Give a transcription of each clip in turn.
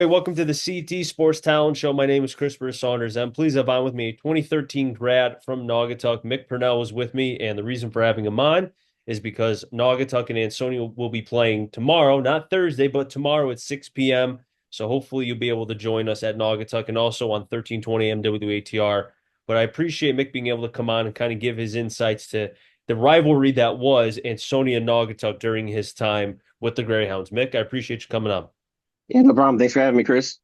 Hey, welcome to the CT Sports Talent Show. My name is Christopher Saunders. I'm pleased to have on with me a 2013 grad from Naugatuck. Mick Purnell was with me, and the reason for having him on is because Naugatuck and Ansonia will be playing tomorrow, not Thursday, but tomorrow at 6 p.m. So hopefully you'll be able to join us at Naugatuck and also on 1320 MWATR. But I appreciate Mick being able to come on and kind of give his insights to the rivalry that was Ansonia-Naugatuck during his time with the Greyhounds. Mick, I appreciate you coming on. Yeah, no problem. Thanks for having me, Chris.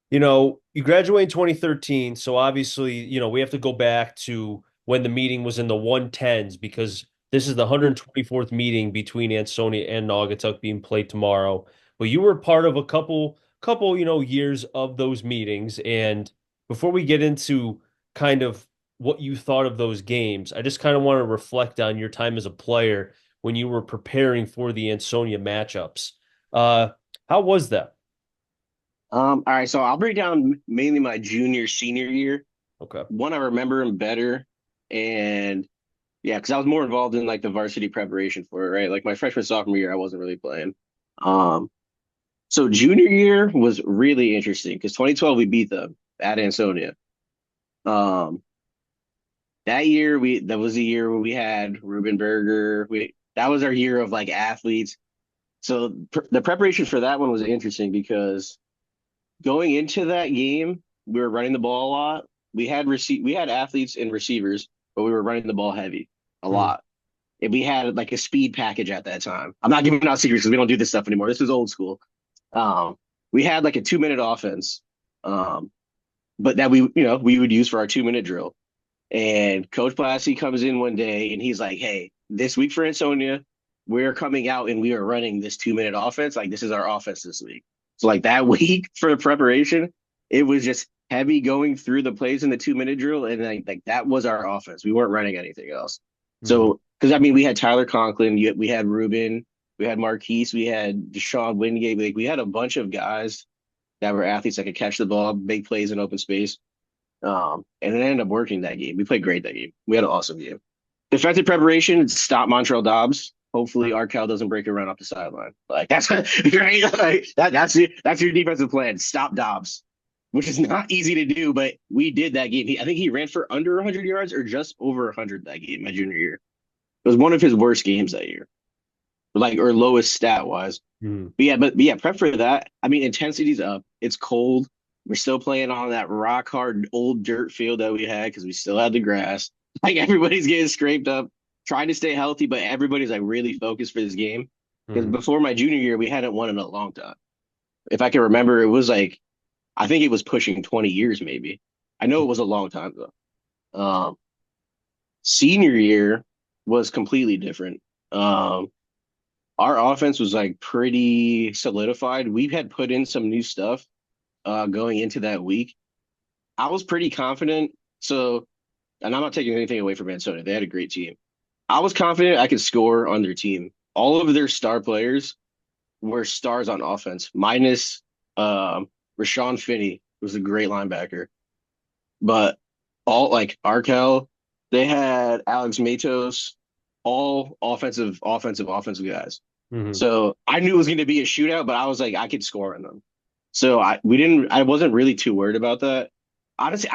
You graduate in 2013, so obviously, we have to go back to when the meeting was in the 110s because this is the 124th meeting between Ansonia and Naugatuck being played tomorrow. But you were part of a couple, years of those meetings. And before we get into kind of what you thought of those games, I just kind of want to reflect on your time as a player when you were preparing for the Ansonia matchups. Uh, how was that? All right, so I'll break down mainly my junior, senior year. Okay. One, I remember him better, and yeah, because I was more involved in like the varsity preparation for it, right? Like my freshman, sophomore year, I wasn't really playing. Um, so junior year was really interesting because 2012 we beat them at Ansonia. Um, that year that was the year where we had Ruben Berger. We That was our year of like athletes. So the preparation for that one was interesting because going into that game, we were running the ball a lot. We had athletes and receivers, but we were running the ball heavy a Mhm. lot. And we had like a speed package at that time. I'm not giving out secrets because we don't do this stuff anymore. This is old school. Um, we had like a 2 minute offense, um, but that we would use for our 2 minute drill. And Coach Blassie comes in one day and he's like, "Hey, this week for Ansonia, we're coming out and we are running this 2 minute offense. Like this is our offense this week." So like that week for the preparation, it was just heavy going through the plays in the 2 minute drill, and like that was our offense. We weren't running anything else. Mhm. So because I mean, we had Tyler Conklin, we had Ruben, we had Marquise, we had Deshaun Wingate. Like we had a bunch of guys that were athletes that could catch the ball, make plays in open space. And it ended up working that game. We played great that game. We had an awesome game. Defensive preparation, stop Montreal Dobbs. Hopefully, Arkel doesn't break a run off the sideline. Like that's right. Like, that's your defensive plan. Stop Dobbs, which is not easy to do, but we did that game. I think he ran for under 100 yards or just over 100 that game my junior year. It was one of his worst games that year, like or lowest stat wise. Mhm. But yeah, prep for that. I mean, intensity's up. It's cold. We're still playing on that rock hard old dirt field that we had because we still had the grass. Like everybody's getting scraped up, trying to stay healthy, but everybody's like really focused for this game. Because Mhm. before my junior year, we hadn't won in a long time. If I can remember, it was like I think it was pushing 20 years, maybe. I know it was a long time though. Senior year was completely different. Um, our offense was like pretty solidified. We had put in some new stuff going into that week. I was pretty confident. So, and I'm not taking anything away from Minnesota. They had a great team. I was confident I could score on their team. All of their star players were stars on offense, minus Rashawn Finney, who was a great linebacker. But all like Arkell, they had Alex Matos, all offensive guys. Mhm. So I knew it was going to be a shootout, but I was like, I could score on them. So I wasn't really too worried about that. Honestly,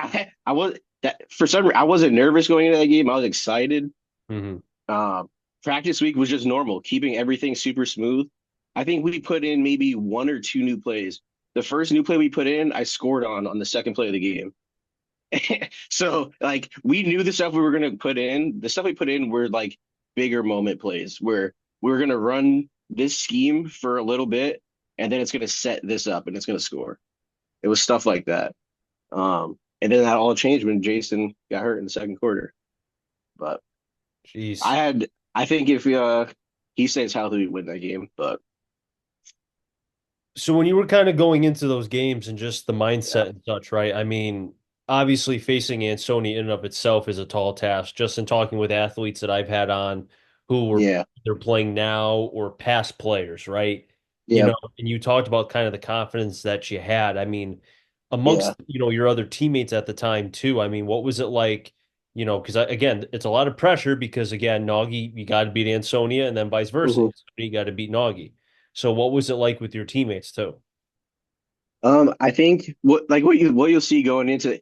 I was that for some reason I wasn't nervous going into that game. I was excited. Mhm. Um, Practice week was just normal, keeping everything super smooth. I think we put in maybe one or two new plays. The first new play we put in, I scored on the second play of the game. So like we knew the stuff we were gonna put in. The stuff we put in were like bigger moment plays where we are gonna run this scheme for a little bit and then it's gonna set this up and it's gonna score. It was stuff like that. And then that all changed when Jason got hurt in the second quarter. But Jeez. I think if he stays healthy, we win that game. But So when you were kind of going into those games and just the yeah, mindset and such, right? I mean, obviously facing Ansonia in and of itself is a tall task. Just in talking with athletes that I've had on who were yeah, they're playing now or past players, right? yeah, And you talked about kind of the confidence that you had. I mean, yeah. amongst, your other teammates at the time too. I mean, what was it like? Because again, it's a lot of pressure because again, Naughty, you got to beat Ansonia and then vice versa. Mhm. You got to beat Naughty. So what was it like with your teammates too? I think what you'll see going into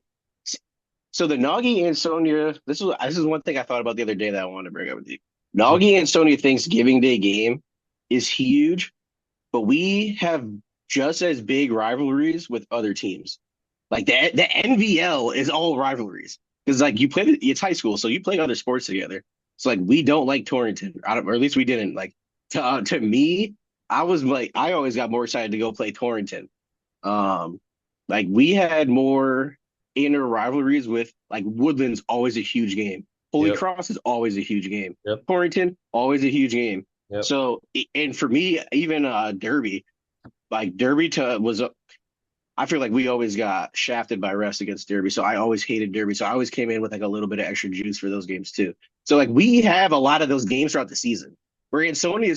so the Nagi and Sonia. This is one thing I thought about the other day that I wanted to bring up with you. Nagi and Sonia Thanksgiving Day game is huge, but we have just as big rivalries with other teams. Like the NVL is all rivalries because like it's high school, so you play other sports together. So like we don't like Torrington, or at least we didn't. Like to me, I always got more excited to go play Torrington. Um, like we had more inner rivalries with like Woodland's always a huge game. Holy Yep. Cross is always a huge game. Yep. Torrington always a huge game. Yep. So and for me, even Derby, like Derby to was I feel like we always got shafted by refs against Derby, so I always hated Derby. So I always came in with like a little bit of extra juice for those games too. So like we have a lot of those games throughout the season. Where in Sony,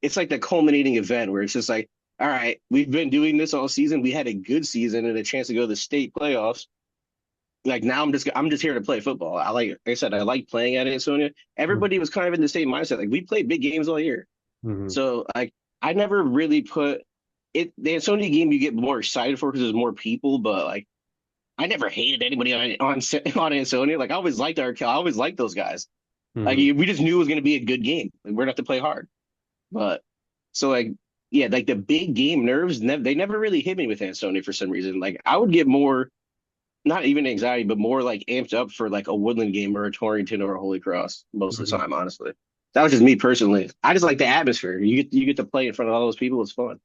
it's like the culminating event where it's just like, all right, we've been doing this all season. We had a good season and a chance to go to the state playoffs. Like now, I'm just here to play football. Like I said, I like playing at Ansonia. Everybody was kind of in the same mindset. Like we played big games all year. Mm-hmm. So like I never really put it the Ansonia game you get more excited for because there's more people, but like I never hated anybody on Ansonia. Like I always liked Arkell. I always liked those guys. Like Mm-hmm. we just knew it was gonna be a good game. Like, we're gonna have to play hard. But so like yeah, like the big game nerves they never really hit me with Ansonia for some reason. Like I would get more not even anxiety, but more like amped up for like a Woodland game or a Torrington or a Holy Cross most of the Mm-hmm. time, honestly. That was just me personally. I just like the atmosphere. You get to play in front of all those people. It's fun.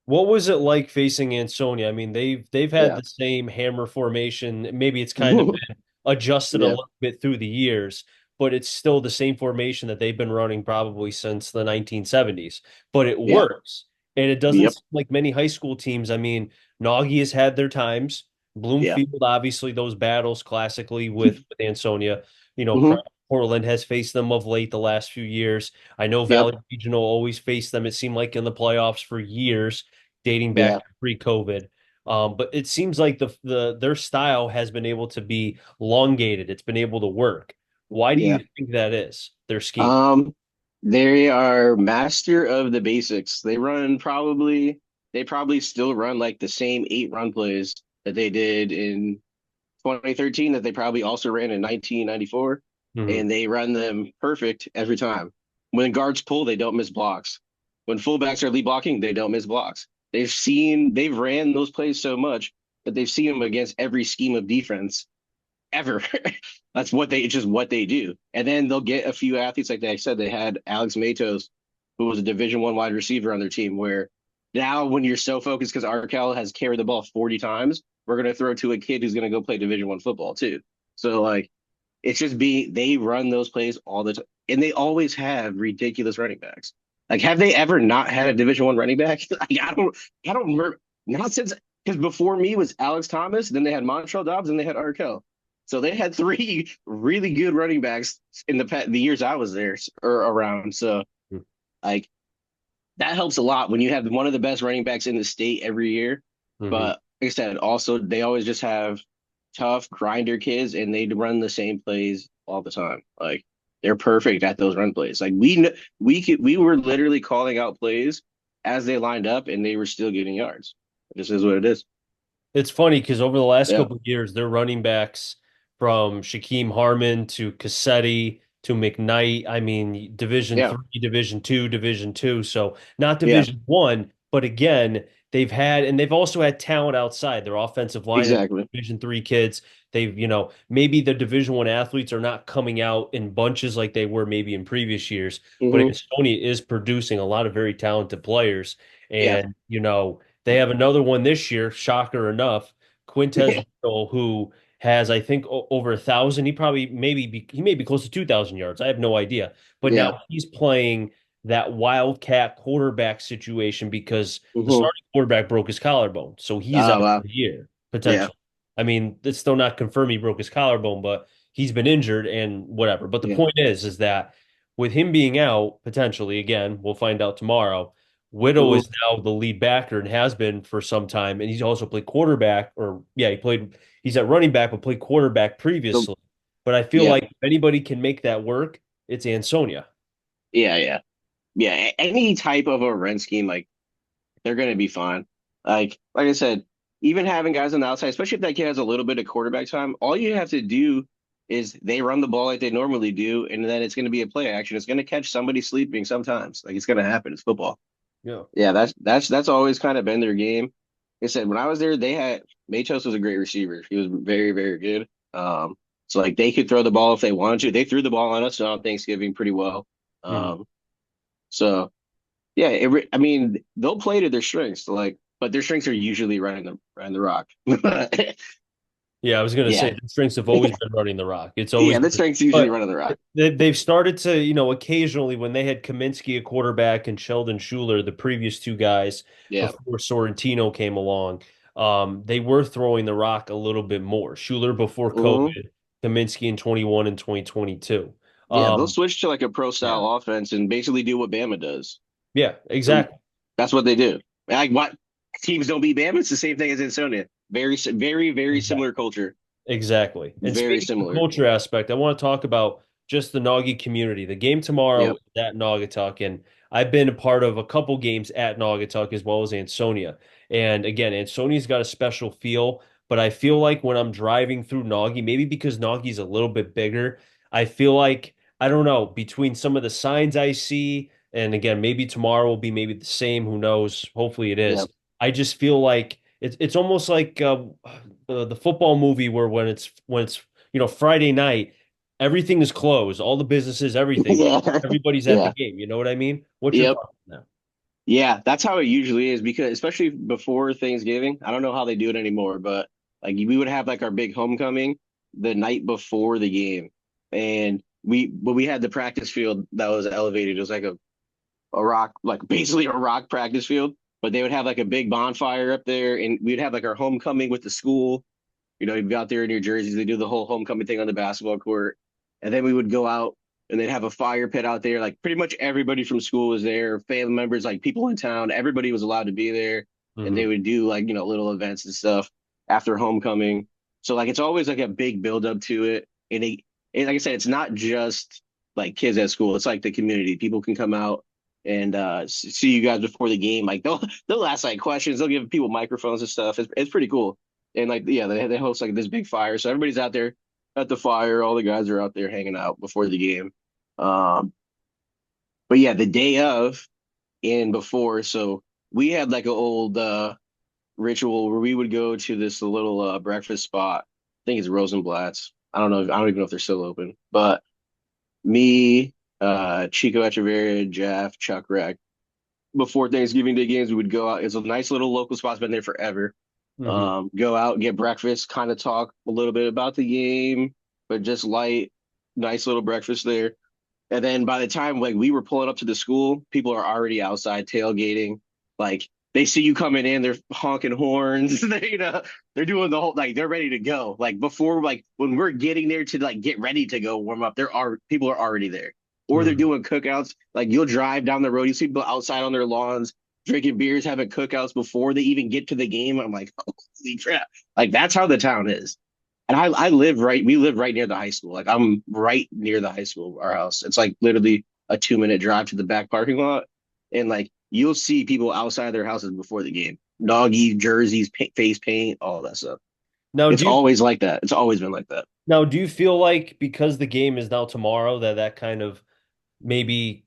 What was it like facing Ansonia? I mean, they've had Yeah. the same hammer formation. Maybe it's kind of been adjusted a Yeah. little bit through the years, but it's still the same formation that they've been running probably since the 1970s. But it Yeah. works. And it doesn't Yep. seem like many high school teams. I mean, Nagy has had their times. Yeah. Bloomfield, obviously, those battles classically with Ansonia. Hmm. Portland has faced them of late the last few years. I know Yep. Valley Regional always faced them, it seemed like in the playoffs for years dating back Yeah. to pre-COVID. But it seems like their style has been able to be elongated. It's been able to work. Why do you Yeah. think that is, their scheme? Um, they are master of the basics. They probably still run like the same 8 run plays that they did in 2013 that they probably also ran in 1994, Hmm. and they run them perfect every time. When guards pull, they don't miss blocks. When fullbacks are lead blocking, they don't miss blocks. They've ran those plays so much that they've seen them against every scheme of defense ever. It's just what they do. And then they'll get a few athletes, like I said, they had Alex Matos, who was a Division 1 wide receiver on their team, where now when you're so focused because Arkell has carried the ball 40 times, we're gonna throw to a kid who's gonna go play Division 1 football too. So like it's just they run those plays all the time. And they always have ridiculous running backs. Like, have they ever not had a Division 1 running back? Like, I don't remember. Not since because before me was Alex Thomas, then they had Montreal Dobbs, and they had Arkell. So they had three really good running backs in the years I was there or around. So like that helps a lot when you have one of the best running backs in the state every year. Hmm. But like I said, also they always just have tough grinder kids and they run the same plays all the time. Like they're perfect at those run plays. Like we were literally calling out plays as they lined up and they were still getting yards. This is what it is. It's funny because over the last Yeah. couple of years, their running backs from Shaquem Harmon to Cassetti to McKnight, I mean, Division Yeah. three, Division two, Division two. So not Yeah. Division one, but again, they've also had talent outside. Their offensive line is Exactly. Division three kids. Maybe the Division one athletes are not coming out in bunches like they were maybe in previous years, but Hmm. Estonia is producing a lot of very talented players. Yeah. And, they have another one this year, shocker enough, Quintez Riddle, who has, I think, over 1,000. He may be close to 2,000 yards. I have no idea. But Yeah. now he's playing that wildcat quarterback situation because the Hmm. starting quarterback broke his collarbone. So he's out Oh for wow. the year, Yeah. potentially. I mean, it's still not confirmed he broke his collarbone, but he's been injured and whatever. But the Yeah. point is that with him being out, potentially, again, we'll find out tomorrow. Widow Hmm. is now the lead backer and has been for some time, and he's also played quarterback, or yeah, he's at running back, but played quarterback So previously. But I feel yeah. like if anybody can make that work, it's Ansonia. Yeah. Yeah. Yeah. Any type of a rent scheme, like they're gonna be fine. Like I said, even having guys on the outside, especially if that kid has a little bit of quarterback time, all you have to do is they run the ball like they normally do, and then it's going to be a play action. It's going to catch somebody sleeping sometimes. Like it's going to happen. It's football. Yeah. Yeah, that's always kind of been their game. Like I said, when I was there, they had Matos was a great receiver. He was very, very good. So like they could throw the ball if they wanted to. They threw the ball on us on Thanksgiving pretty well. Mhm. Um, so yeah, I mean, they'll play to their strengths, like, but their strengths are usually running the rock. Yeah, I was going to say Yeah, the strengths have always been running the rock. It's always yeah, their been, strengths usually but running the rock. they've started to, occasionally when they had Kaminsky a quarterback and Sheldon Schuler, the previous two guys Yeah. before Sorrentino came along, they were throwing the rock a little bit more. Schuler before Hmm. COVID, Kaminsky in 21 and 2022. Yeah, they'll Um, switch to like a pro yeah, style offense and basically do what Bama does. yeah, And exactly. that's what they do. Like what teams don't beat Bama? It's the same thing as Ansonia. Very, very Exactly. similar culture. Exactly. And Very speaking of the similar. culture aspect, I want to talk about just the Naughgy community. The game tomorrow Yep. is at Naugatuck, and I've been a part of a couple games at Naugatuck as well as Ansonia. And again, Ansonia's got a special feel, but I feel like when I'm driving through Naughgy, maybe because Naughgy's a little bit bigger, I feel like, I don't know, between some of the signs I see, and again, maybe tomorrow will be maybe the same, who knows? Hopefully it is. Yep. I just feel like it's almost like the football movie where when it's Friday night, everything is closed, all the businesses, everything. Yeah. Everybody's at the Yeah. game. You know what I mean? What's your Yep. thought on that? Yeah, that's how it usually is because especially before Thanksgiving, I don't know how they do it anymore, but like we would have like our big homecoming the night before the game. And we had the practice field that was elevated. It was like a rock, like basically a rock practice field, but they would have like a big bonfire up there and we'd have like our homecoming with the school. You'd be out there in your jerseys. They do the whole homecoming thing on the basketball court. And then we would go out and they'd have a fire pit out there. Like pretty much everybody from school was there, family members, like people in town, everybody was allowed to be there. And they Hmm. would do like, little events and stuff after homecoming. So like it's always like a big build up to it. And like I said, it's not just like kids at school. It's like the community. People can come out and see you guys before the game. Like they'll ask like questions. They'll give people microphones and stuff. It's pretty cool. And like, yeah, they host like this big fire. So everybody's out there at the fire. All the guys are out there hanging out before the game. Um, but yeah, the day of and before, so we had like an old ritual where we would go to this little breakfast spot. I think it's Rosenblatt's. I don't know. I don't even know if they're still open. But me, Chico Echeverria, Jeff, Chuck Reck, before Thanksgiving Day games, we would go out. It's a nice little local spot. It's been there forever. Hmm. Go out, get breakfast, kind of talk a little bit about the game, but just light, nice little breakfast there. And then by the time like we were pulling up to the school, people are already outside tailgating. Like they see you coming in, they're honking horns. They're doing the whole like they're ready to go. Like before, like when we're getting there to like get ready to go warm up, there are people are already there. Or they're Hmm. doing cookouts. Like you'll drive down the road, you see people outside on their lawns drinking beers, having cookouts before they even get to the game. I'm like, holy crap! Like that's how the town is. And I live right, we live right near the high school. Like I'm right near the high school, our house. It's like literally a 2 minute drive to the back parking lot. And like you'll see people outside their houses before the game. Doggy jerseys, face paint, all that stuff. Now, It's do you always like that. It's always been like that. now do you feel like because the game is now tomorrow that kind of maybe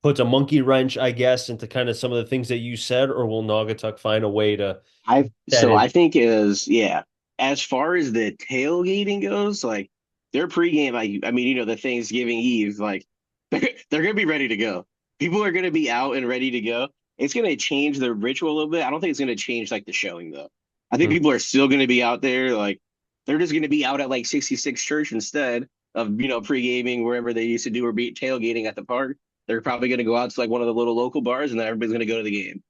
puts a monkey wrench, I guess, into kind of some of the things that you said, or will Naugatuck find a way to I that so in? I think is yeah. As far as the tailgating goes, like their pregame, I mean, the Thanksgiving Eve, like they're gonna be ready to go. People are gonna be out and ready to go. It's gonna change the ritual a little bit. I don't think it's gonna change like the showing though. I think Hmm. people are still gonna be out there, like they're just gonna be out at like 66 Church instead of pre-gaming wherever they used to do or be tailgating at the park. They're probably gonna go out to like one of the little local bars and then everybody's gonna go to the game.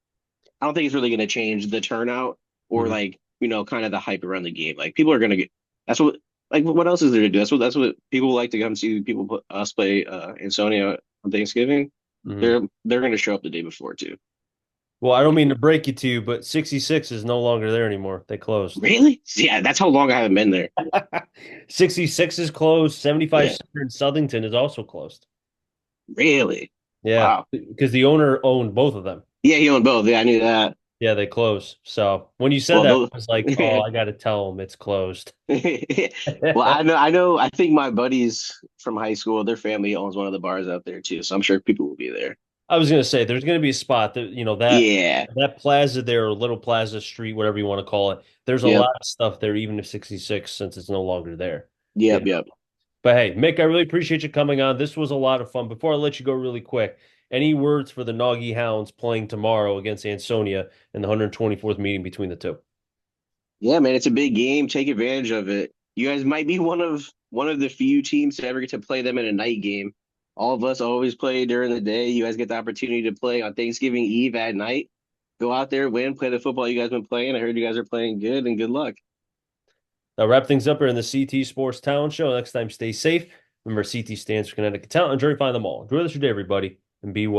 I don't think it's really going to change the turnout or Hmm. like kind of the hype around the game. Like people are going to get. That's what. Like what else is there to do? That's what people like to come see people put us play Ansonia on Thanksgiving. Hmm. They're going to show up the day before too. Well, I don't Like mean to break it to you, but 66 is no longer there anymore. They closed. really? Yeah, that's how long I haven't been there. 66 is closed. 75 Yeah, Center in Southington is also closed. really. Yeah, Wow. because the owner owned both of them. Yeah, he owned both. Yeah, I knew that. Yeah, they close. So when you said Well, that, those. I was like, oh, I got to tell them it's closed. Well, I know. I think my buddies from high school, their family owns one of the bars out there too, so I'm sure people will be there. I was gonna say there's gonna be a spot that Yeah. that plaza there, or Little Plaza Street, whatever you want to call it. There's a Yep. lot of stuff there, even if 66, since it's no longer there. You Yep. know. Yep. But hey, Mick, I really appreciate you coming on. This was a lot of fun. Before I let you go really quick, any words for the Naughty Hounds playing tomorrow against Ansonia in the 124th meeting between the two? Yeah, man, it's a big game. Take advantage of it. You guys might be one of the few teams to ever get to play them in a night game. All of us always play during the day. You guys get the opportunity to play on Thanksgiving Eve at night. Go out there, win, play the football you guys been playing. I heard you guys are playing good, and good luck. I'll wrap things up here in the CT Sports Talent Show. Next time, stay safe. Remember, CT stands for Connecticut Talent. Enjoy, find them all. Enjoy this day, everybody, and be well.